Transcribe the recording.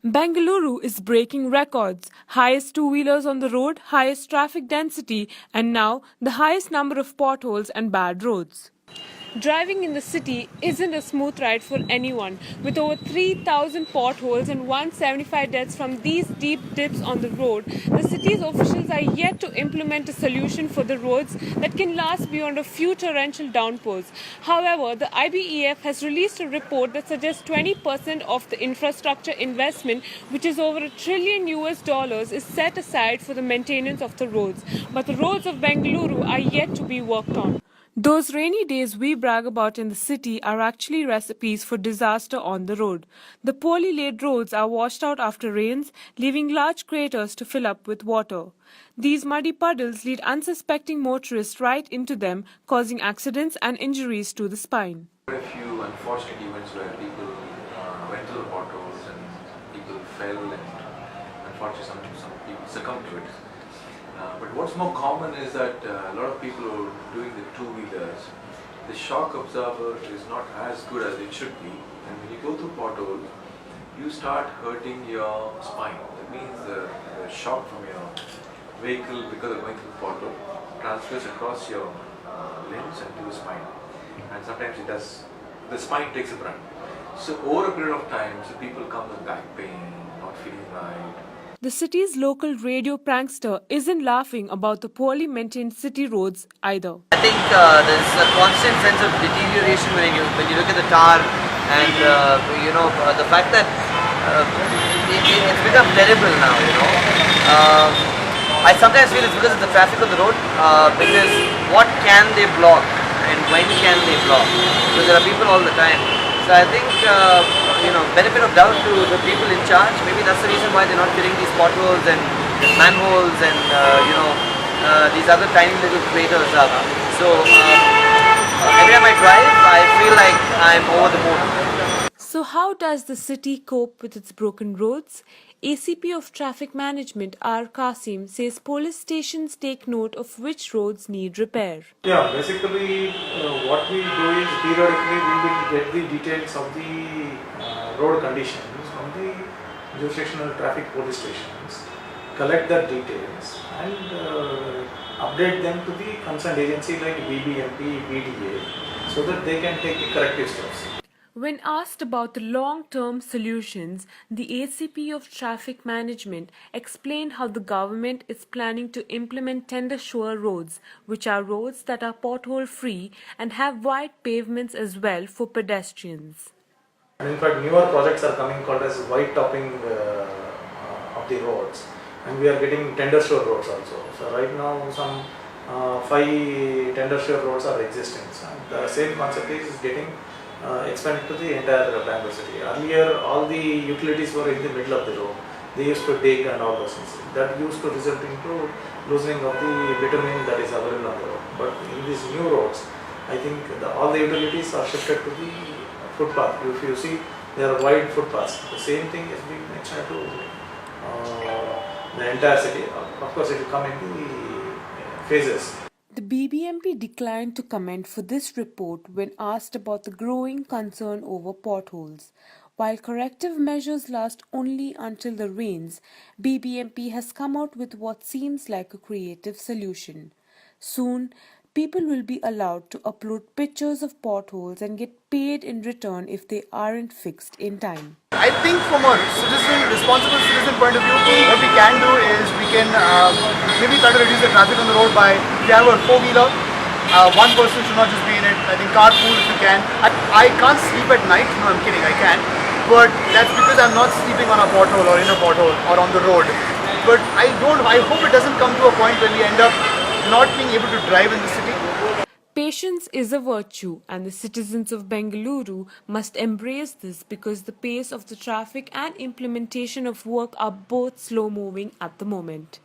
Bengaluru is breaking records. Highest two-wheelers on the road, highest traffic density, and now the highest number of potholes and bad roads. Driving in the city isn't a smooth ride for anyone. With over 3,000 potholes and 175 deaths from these deep dips on the road, the city's officials are yet to implement a solution for the roads that can last beyond a few torrential downpours. However, the IBEF has released a report that suggests 20% of the infrastructure investment, which is over $1 trillion US, is set aside for the maintenance of the roads. But the roads of Bengaluru are yet to be worked on. Those rainy days we brag about in the city are actually recipes for disaster on the road. The poorly laid roads are washed out after rains, leaving large craters to fill up with water. These muddy puddles lead unsuspecting motorists right into them, causing accidents and injuries to the spine. There are a few unfortunate events where people went through the potholes and people fell and unfortunately some people succumbed to it. But what's more common is that a lot of people who are doing the two-wheelers, the shock absorber is not as good as it should be, and when you go through potholes, you start hurting your spine. That means the shock from your vehicle, because of going through the pothole, transfers across your limbs and to the spine, and sometimes it does. The spine takes a brunt. So over a period of time, so people come with back pain, not feeling right. The city's local radio prankster isn't laughing about the poorly maintained city roads either. I think there's a constant sense of deterioration when you look at the tar and the fact that it's become terrible now. I sometimes feel it's because of the traffic on the road. Because what can they block and when can they block? Because there are people all the time. So I think benefit of doubt to the people in charge. Maybe that's the reason why they're not filling these potholes and manholes and these other tiny little craters up. So every time I drive, I feel like I'm over the moon. So how does the city cope with its broken roads? ACP of Traffic Management R. Qasim says police stations take note of which roads need repair. Yeah, basically what we do is periodically we will get the details of the road conditions from the jurisdictional traffic police stations, collect the details and update them to the concerned agency like BBMP, BDA, so that they can take the corrective steps. When asked about the long-term solutions, the ACP of Traffic Management explained how the government is planning to implement tender-sure roads, which are roads that are pothole-free and have wide pavements as well for pedestrians. And in fact, newer projects are coming called as white topping of the roads, and we are getting tender-sure roads also. So right now, some 5 tender-sure roads are existing, and the same concept is getting expanded to the entire Bangalore city. Earlier, all the utilities were in the middle of the road. They used to dig and all those things. That used to result into loosening of the bitumen that is available on the road. But in these new roads, I think all the utilities are shifted to the footpath. If you see, there are wide footpaths. The same thing is being mentioned to the entire city. Of course, it will come in the phases. The BBMP declined to comment for this report when asked about the growing concern over potholes. While corrective measures last only until the rains, BBMP has come out with what seems like a creative solution. Soon, people will be allowed to upload pictures of potholes and get paid in return if they aren't fixed in time. I think from a responsible citizen point of view, what we can do is we can maybe try to reduce the traffic on the road by, if you have a four-wheeler, one person should not just be in it. I think carpool if you can. I can't sleep at night, no I'm kidding, I can. But that's because I'm not sleeping on a pothole or in a pothole or on the road. But I hope it doesn't come to a point when we end up not being able to drive in the city. Patience is a virtue, and the citizens of Bengaluru must embrace this because the pace of the traffic and implementation of work are both slow-moving at the moment.